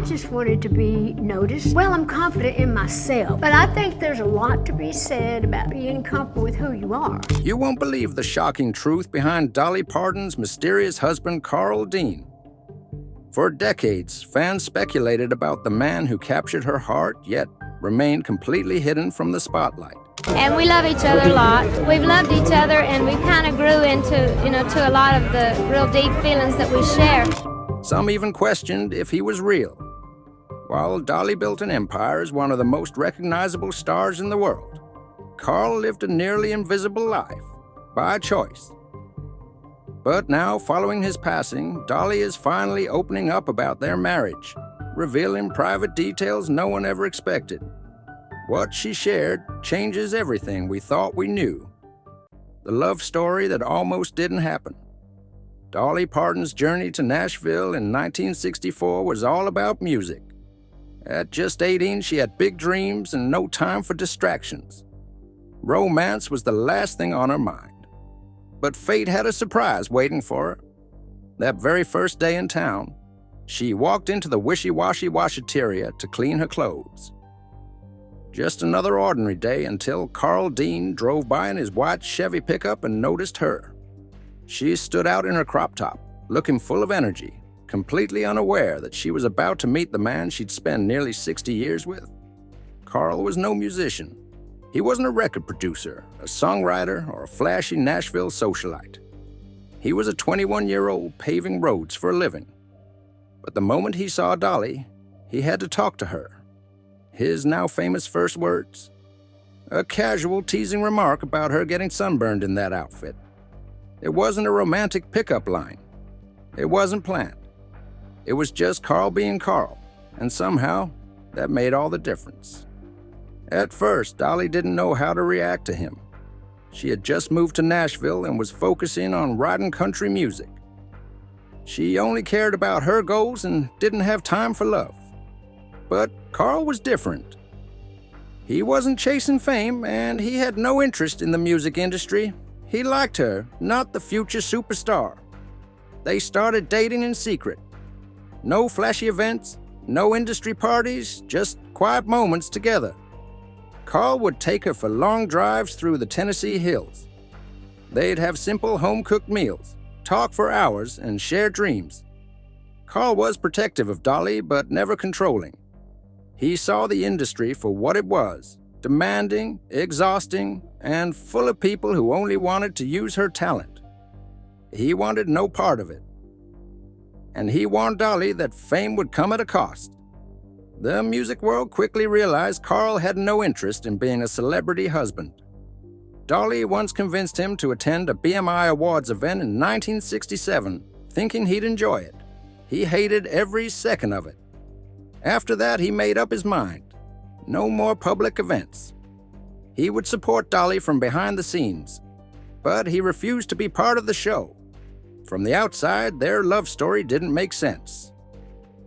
just wanted to be noticed. Well, I'm confident in myself, but I think there's a lot to be said about being comfortable with who you are. You won't believe the shocking truth behind Dolly Parton's mysterious husband, Carl Dean. For decades, fans speculated about the man who captured her heart, yet remained completely hidden from the spotlight. And we love each other a lot. We've loved each other, and we kind of grew into, to a lot of the real deep feelings that we share. Some even questioned if he was real. While Dolly built an empire as one of the most recognizable stars in the world, Carl lived a nearly invisible life, by choice. But now, following his passing, Dolly is finally opening up about their marriage, revealing private details no one ever expected. What she shared changes everything we thought we knew. The love story that almost didn't happen. Dolly Parton's journey to Nashville in 1964 was all about music. At just 18, she had big dreams and no time for distractions. Romance was the last thing on her mind. But fate had a surprise waiting for her. That very first day in town, she walked into the wishy-washy washateria to clean her clothes. Just another ordinary day until Carl Dean drove by in his white Chevy pickup and noticed her. She stood out in her crop top, looking full of energy, completely unaware that she was about to meet the man she'd spent nearly 60 years with. Carl was no musician. He wasn't a record producer, a songwriter, or a flashy Nashville socialite. He was a 21-year-old paving roads for a living. But the moment he saw Dolly, he had to talk to her. His now famous first words? A casual, teasing remark about her getting sunburned in that outfit. It wasn't a romantic pickup line. It wasn't planned. It was just Carl being Carl, and somehow, that made all the difference. At first, Dolly didn't know how to react to him. She had just moved to Nashville and was focusing on writing country music. She only cared about her goals and didn't have time for love. But Carl was different. He wasn't chasing fame, and he had no interest in the music industry. He liked her, not the future superstar. They started dating in secret. No flashy events, no industry parties, just quiet moments together. Carl would take her for long drives through the Tennessee hills. They'd have simple home-cooked meals, talk for hours, and share dreams. Carl was protective of Dolly, but never controlling. He saw the industry for what it was, demanding, exhausting, and full of people who only wanted to use her talent. He wanted no part of it. And he warned Dolly that fame would come at a cost. The music world quickly realized Carl had no interest in being a celebrity husband. Dolly once convinced him to attend a BMI Awards event in 1967, thinking he'd enjoy it. He hated every second of it. After that, he made up his mind. No more public events. He would support Dolly from behind the scenes, but he refused to be part of the show. From the outside, their love story didn't make sense.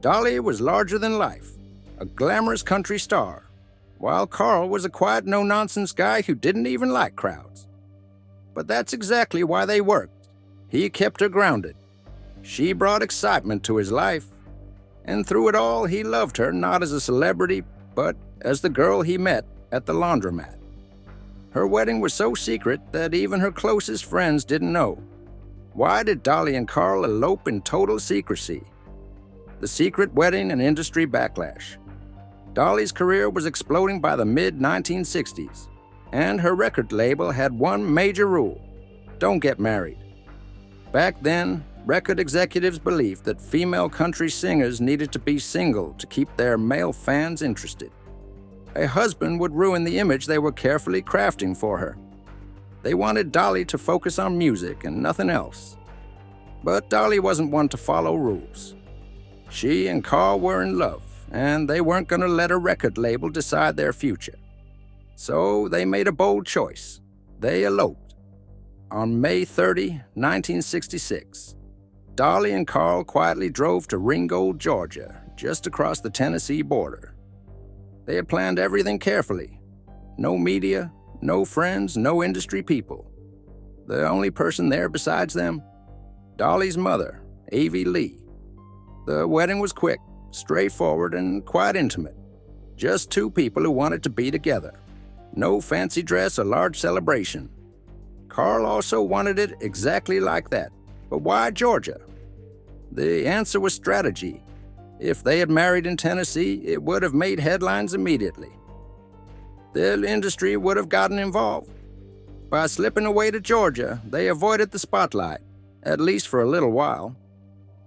Dolly was larger than life, a glamorous country star, while Carl was a quiet, no-nonsense guy who didn't even like crowds. But that's exactly why they worked. He kept her grounded. She brought excitement to his life. And through it all, he loved her not as a celebrity, but as the girl he met at the laundromat. Her wedding was so secret that even her closest friends didn't know. Why did Dolly and Carl elope in total secrecy? The secret wedding and industry backlash. Dolly's career was exploding by the mid-1960s, and her record label had one major rule: don't get married. Back then, record executives believed that female country singers needed to be single to keep their male fans interested. A husband would ruin the image they were carefully crafting for her. They wanted Dolly to focus on music and nothing else. But Dolly wasn't one to follow rules. She and Carl were in love, and they weren't going to let a record label decide their future. So they made a bold choice. They eloped. On May 30, 1966, Dolly and Carl quietly drove to Ringgold, Georgia, just across the Tennessee border. They had planned everything carefully. No media, no friends, no industry people. The only person there besides them? Dolly's mother, Avie Lee. The wedding was quick, straightforward and quite intimate. Just two people who wanted to be together. No fancy dress or large celebration. Carl also wanted it exactly like that. But why Georgia? The answer was strategy. If they had married in Tennessee, it would have made headlines immediately. The industry would have gotten involved. By slipping away to Georgia, they avoided the spotlight, at least for a little while.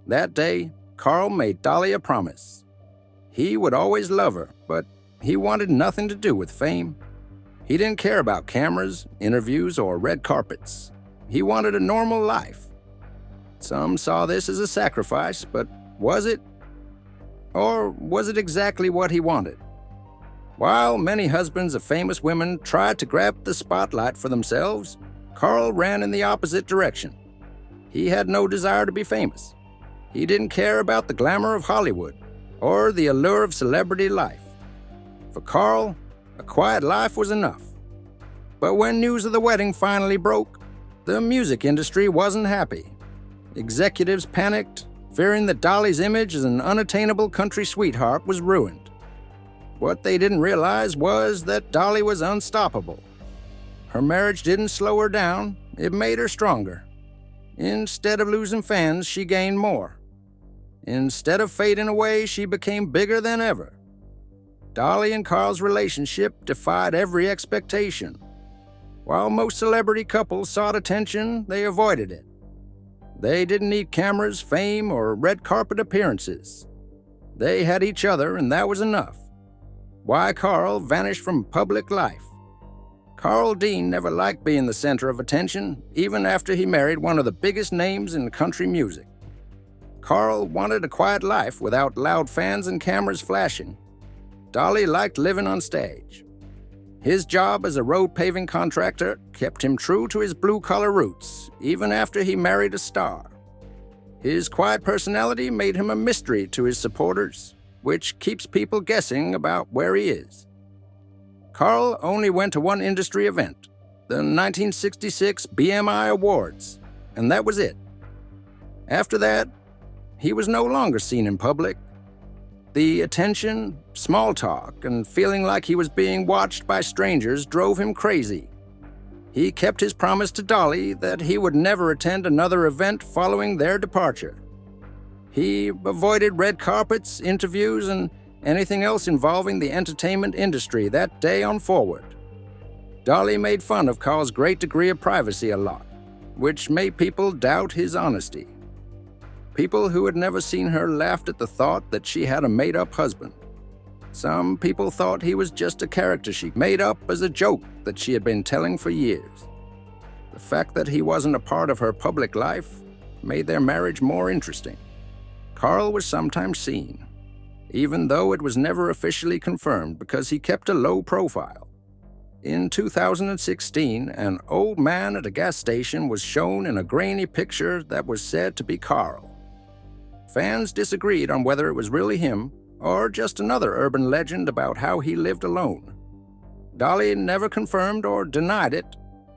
That day, Carl made Dolly a promise. He would always love her, but he wanted nothing to do with fame. He didn't care about cameras, interviews, or red carpets. He wanted a normal life. Some saw this as a sacrifice, but was it? Or was it exactly what he wanted? While many husbands of famous women tried to grab the spotlight for themselves, Carl ran in the opposite direction. He had no desire to be famous. He didn't care about the glamour of Hollywood or the allure of celebrity life. For Carl, a quiet life was enough. But when news of the wedding finally broke, the music industry wasn't happy. Executives panicked, fearing that Dolly's image as an unattainable country sweetheart was ruined. What they didn't realize was that Dolly was unstoppable. Her marriage didn't slow her down, it made her stronger. Instead of losing fans, she gained more. Instead of fading away, she became bigger than ever. Dolly and Carl's relationship defied every expectation. While most celebrity couples sought attention, they avoided it. They didn't need cameras, fame, or red carpet appearances. They had each other, and that was enough. Why Carl vanished from public life? Carl Dean never liked being the center of attention, even after he married one of the biggest names in country music. Carl wanted a quiet life without loud fans and cameras flashing. Dolly liked living on stage. His job as a road paving contractor kept him true to his blue-collar roots, even after he married a star. His quiet personality made him a mystery to his supporters, which keeps people guessing about where he is. Carl only went to one industry event, the 1966 BMI Awards, and that was it. After that, he was no longer seen in public. The attention, small talk, and feeling like he was being watched by strangers drove him crazy. He kept his promise to Dolly that he would never attend another event following their departure. He avoided red carpets, interviews, and anything else involving the entertainment industry that day on forward. Dolly made fun of Carl's great degree of privacy a lot, which made people doubt his honesty. People who had never seen her laughed at the thought that she had a made-up husband. Some people thought he was just a character she made up as a joke that she had been telling for years. The fact that he wasn't a part of her public life made their marriage more interesting. Carl was sometimes seen, even though it was never officially confirmed because he kept a low profile. In 2016, an old man at a gas station was shown in a grainy picture that was said to be Carl. Fans disagreed on whether it was really him or just another urban legend about how he lived alone. Dolly never confirmed or denied it,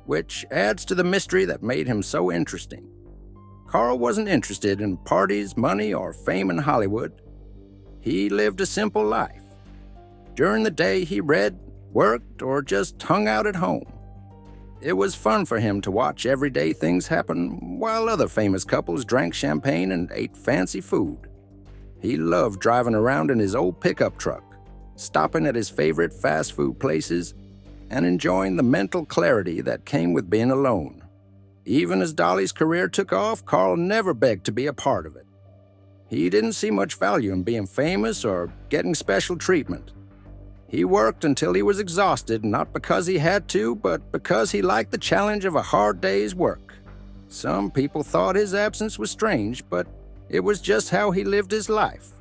which adds to the mystery that made him so interesting. Carl wasn't interested in parties, money, or fame in Hollywood. He lived a simple life. During the day, he read, worked, or just hung out at home. It was fun for him to watch everyday things happen while other famous couples drank champagne and ate fancy food. He loved driving around in his old pickup truck, stopping at his favorite fast food places, and enjoying the mental clarity that came with being alone. Even as Dolly's career took off, Carl never begged to be a part of it. He didn't see much value in being famous or getting special treatment. He worked until he was exhausted, not because he had to, but because he liked the challenge of a hard day's work. Some people thought his absence was strange, but it was just how he lived his life.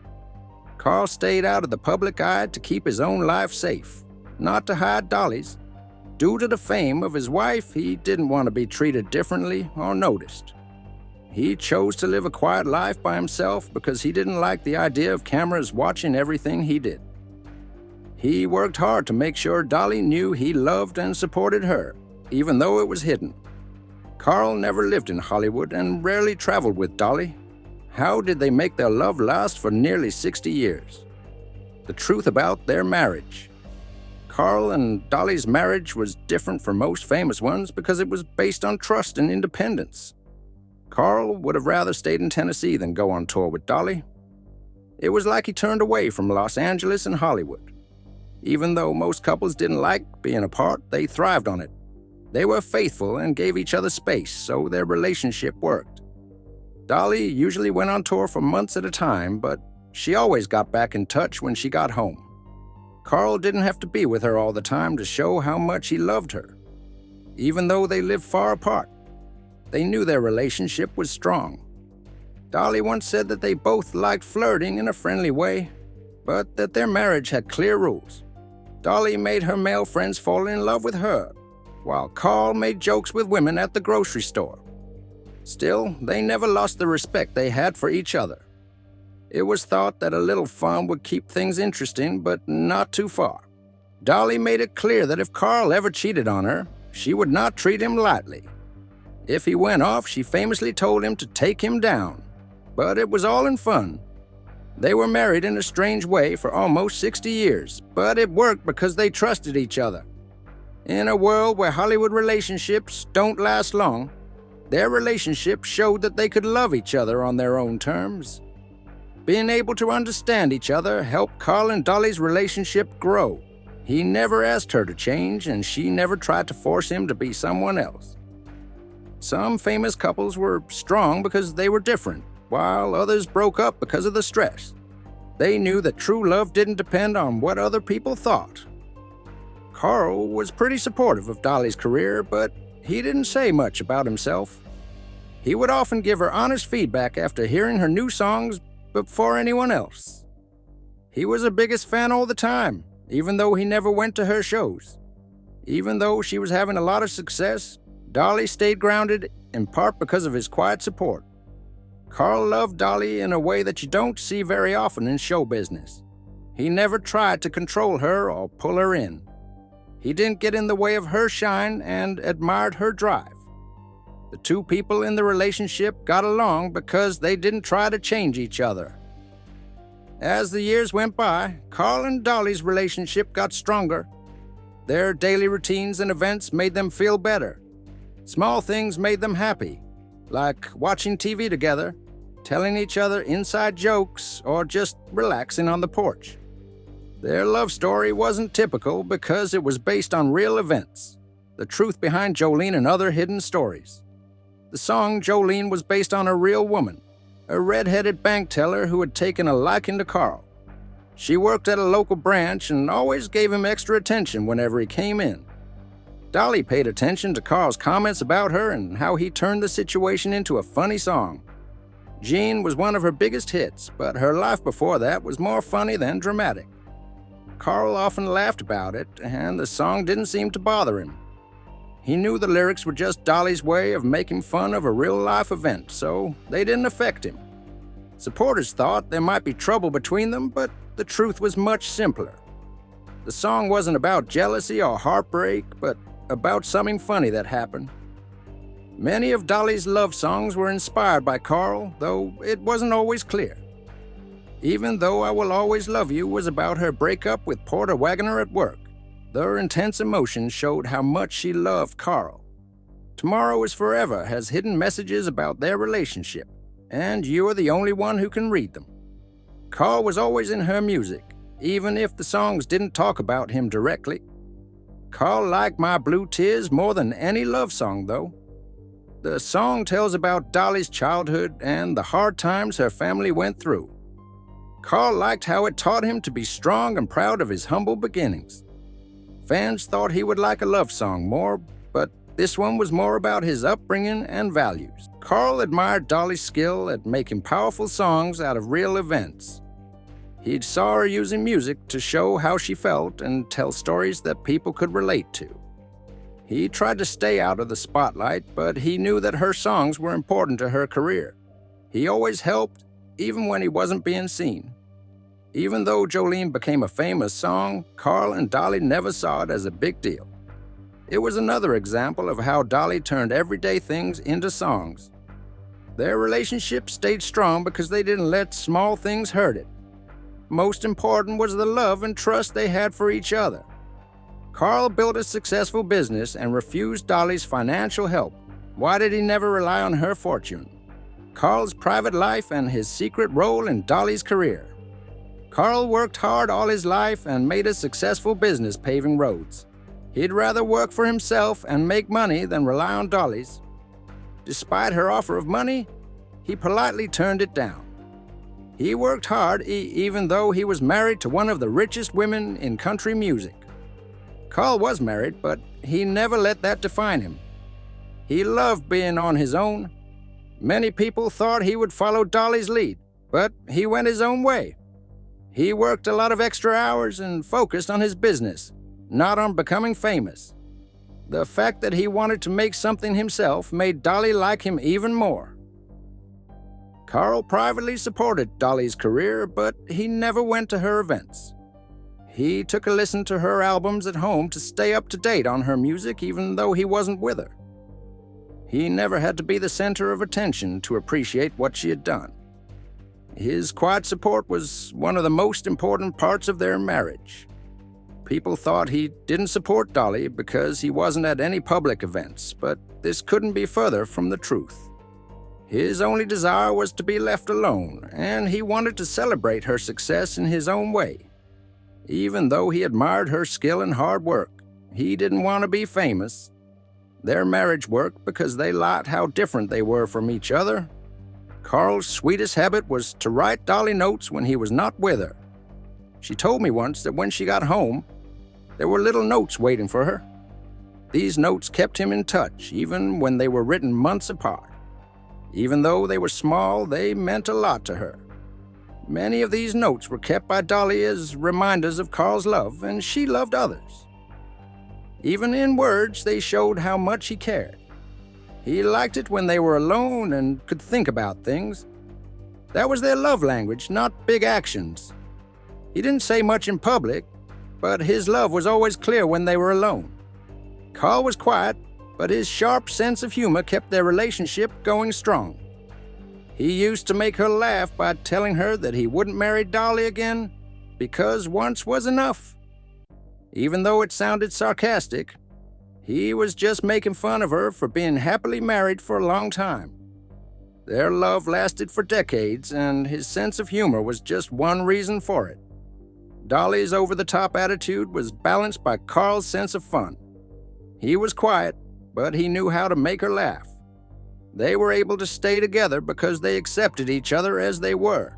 Carl stayed out of the public eye to keep his own life safe, not to hide Dolly's. Due to the fame of his wife, he didn't want to be treated differently or noticed. He chose to live a quiet life by himself because he didn't like the idea of cameras watching everything he did. He worked hard to make sure Dolly knew he loved and supported her, even though it was hidden. Carl never lived in Hollywood and rarely traveled with Dolly. How did they make their love last for nearly 60 years? The truth about their marriage. Carl and Dolly's marriage was different from most famous ones because it was based on trust and independence. Carl would have rather stayed in Tennessee than go on tour with Dolly. It was like he turned away from Los Angeles and Hollywood. Even though most couples didn't like being apart, they thrived on it. They were faithful and gave each other space, so their relationship worked. Dolly usually went on tour for months at a time, but she always got back in touch when she got home. Carl didn't have to be with her all the time to show how much he loved her. Even though they lived far apart, they knew their relationship was strong. Dolly once said that they both liked flirting in a friendly way, but that their marriage had clear rules. Dolly made her male friends fall in love with her, while Carl made jokes with women at the grocery store. Still, they never lost the respect they had for each other. It was thought that a little fun would keep things interesting, but not too far. Dolly made it clear that if Carl ever cheated on her, she would not treat him lightly. If he went off, she famously told him to take him down. But it was all in fun. They were married in a strange way for almost 60 years, but it worked because they trusted each other. In a world where Hollywood relationships don't last long, their relationship showed that they could love each other on their own terms. Being able to understand each other helped Carl and Dolly's relationship grow. He never asked her to change, and she never tried to force him to be someone else. Some famous couples were strong because they were different, while others broke up because of the stress. They knew that true love didn't depend on what other people thought. Carl was pretty supportive of Dolly's career, but he didn't say much about himself. He would often give her honest feedback after hearing her new songs before anyone else. He was her biggest fan all the time, even though he never went to her shows. Even though she was having a lot of success, Dolly stayed grounded, in part because of his quiet support. Carl loved Dolly in a way that you don't see very often in show business. He never tried to control her or pull her in. He didn't get in the way of her shine and admired her drive. The two people in the relationship got along because they didn't try to change each other. As the years went by, Carl and Dolly's relationship got stronger. Their daily routines and events made them feel better. Small things made them happy, like watching TV together, telling each other inside jokes, or just relaxing on the porch. Their love story wasn't typical because it was based on real events, the truth behind Jolene and other hidden stories. The song Jolene was based on a real woman, a red-headed bank teller who had taken a liking to Carl. She worked at a local branch and always gave him extra attention whenever he came in. Dolly paid attention to Carl's comments about her and how he turned the situation into a funny song. Jean was one of her biggest hits, but her life before that was more funny than dramatic. Carl often laughed about it, and the song didn't seem to bother him. He knew the lyrics were just Dolly's way of making fun of a real-life event, so they didn't affect him. Supporters thought there might be trouble between them, but the truth was much simpler. The song wasn't about jealousy or heartbreak, but about something funny that happened. Many of Dolly's love songs were inspired by Carl, though it wasn't always clear. Even Though I Will Always Love You was about her breakup with Porter Wagoner at work. Their intense emotions showed how much she loved Carl. Tomorrow is Forever has hidden messages about their relationship, and you are the only one who can read them. Carl was always in her music, even if the songs didn't talk about him directly. Carl liked My Blue Tears more than any love song, though. The song tells about Dolly's childhood and the hard times her family went through. Carl liked how it taught him to be strong and proud of his humble beginnings. Fans thought he would like a love song more, but this one was more about his upbringing and values. Carl admired Dolly's skill at making powerful songs out of real events. He saw her using music to show how she felt and tell stories that people could relate to. He tried to stay out of the spotlight, but he knew that her songs were important to her career. He always helped, even when he wasn't being seen. Even though Jolene became a famous song, Carl and Dolly never saw it as a big deal. It was another example of how Dolly turned everyday things into songs. Their relationship stayed strong because they didn't let small things hurt it. Most important was the love and trust they had for each other. Carl built a successful business and refused Dolly's financial help. Why did he never rely on her fortune? Carl's private life and his secret role in Dolly's career. Carl worked hard all his life and made a successful business paving roads. He'd rather work for himself and make money than rely on Dolly's. Despite her offer of money, he politely turned it down. He worked hard even though he was married to one of the richest women in country music. Carl was married, but he never let that define him. He loved being on his own. Many people thought he would follow Dolly's lead, but he went his own way. He worked a lot of extra hours and focused on his business, not on becoming famous. The fact that he wanted to make something himself made Dolly like him even more. Carl privately supported Dolly's career, but he never went to her events. He took a listen to her albums at home to stay up to date on her music even though he wasn't with her. He never had to be the center of attention to appreciate what she had done. His quiet support was one of the most important parts of their marriage. People thought he didn't support Dolly because he wasn't at any public events, but this couldn't be further from the truth. His only desire was to be left alone, and he wanted to celebrate her success in his own way. Even though he admired her skill and hard work, he didn't want to be famous. Their marriage worked because they liked how different they were from each other. Carl's sweetest habit was to write Dolly notes when he was not with her. She told me once that when she got home, there were little notes waiting for her. These notes kept him in touch, even when they were written months apart. Even though they were small, they meant a lot to her. Many of these notes were kept by Dolly as reminders of Carl's love, and she loved others. Even in words, they showed how much he cared. He liked it when they were alone and could think about things. That was their love language, not big actions. He didn't say much in public, but his love was always clear when they were alone. Carl was quiet, but his sharp sense of humor kept their relationship going strong. He used to make her laugh by telling her that he wouldn't marry Dolly again because once was enough. Even though it sounded sarcastic, he was just making fun of her for being happily married for a long time. Their love lasted for decades, and his sense of humor was just one reason for it. Dolly's over-the-top attitude was balanced by Carl's sense of fun. He was quiet, but he knew how to make her laugh. They were able to stay together because they accepted each other as they were.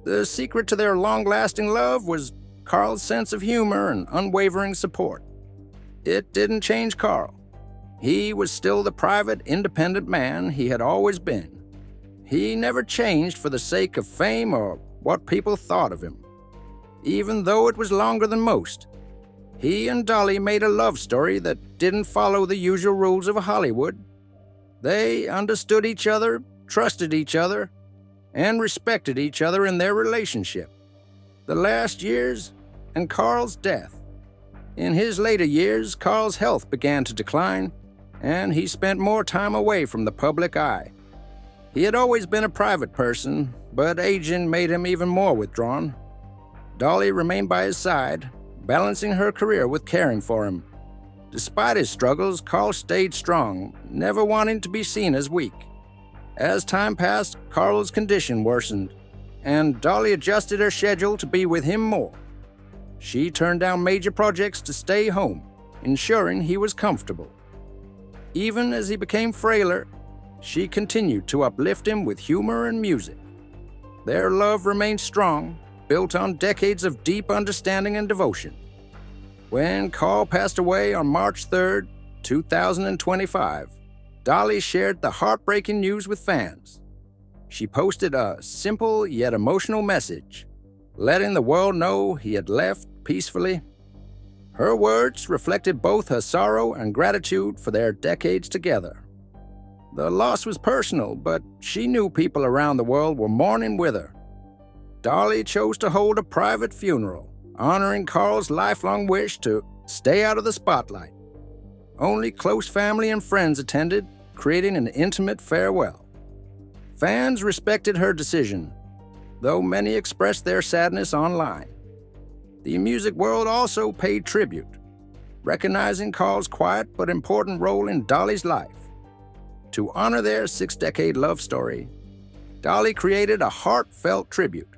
The secret to their long-lasting love was Carl's sense of humor and unwavering support. It didn't change Carl. He was still the private, independent man he had always been. He never changed for the sake of fame or what people thought of him. Even though it was longer than most, he and Dolly made a love story that didn't follow the usual rules of Hollywood. They understood each other, trusted each other, and respected each other in their relationship. The last years and Carl's death. In his later years, Carl's health began to decline, and he spent more time away from the public eye. He had always been a private person, but aging made him even more withdrawn. Dolly remained by his side, balancing her career with caring for him. Despite his struggles, Carl stayed strong, never wanting to be seen as weak. As time passed, Carl's condition worsened, and Dolly adjusted her schedule to be with him more. She turned down major projects to stay home, ensuring he was comfortable. Even as he became frailer, she continued to uplift him with humor and music. Their love remained strong, built on decades of deep understanding and devotion. When Carl passed away on March 3, 2025, Dolly shared the heartbreaking news with fans. She posted a simple yet emotional message, letting the world know he had left peacefully. Her words reflected both her sorrow and gratitude for their decades together. The loss was personal, but she knew people around the world were mourning with her. Dolly chose to hold a private funeral, honoring Carl's lifelong wish to stay out of the spotlight. Only close family and friends attended, creating an intimate farewell. Fans respected her decision, though many expressed their sadness online. The music world also paid tribute, recognizing Carl's quiet but important role in Dolly's life. To honor their 6-decade love story, Dolly created a heartfelt tribute.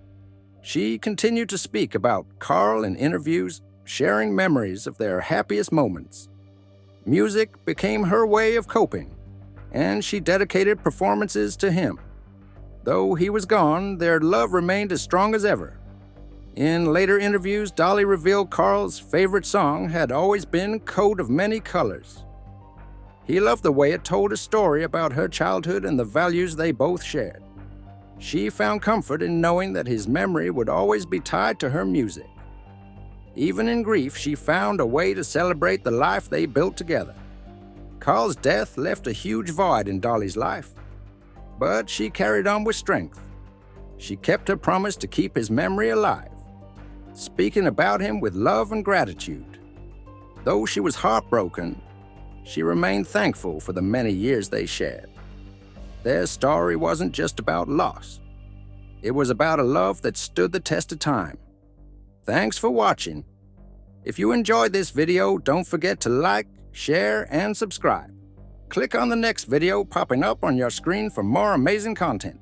She continued to speak about Carl in interviews, sharing memories of their happiest moments. Music became her way of coping, and she dedicated performances to him. Though he was gone, their love remained as strong as ever. In later interviews, Dolly revealed Carl's favorite song had always been Coat of Many Colors. He loved the way it told a story about her childhood and the values they both shared. She found comfort in knowing that his memory would always be tied to her music. Even in grief, she found a way to celebrate the life they built together. Carl's death left a huge void in Dolly's life, but she carried on with strength. She kept her promise to keep his memory alive, speaking about him with love and gratitude. Though she was heartbroken, she remained thankful for the many years they shared. Their story wasn't just about loss. It was about a love that stood the test of time. Thanks for watching. If you enjoyed this video, don't forget to like, share, and subscribe. Click on the next video popping up on your screen for more amazing content.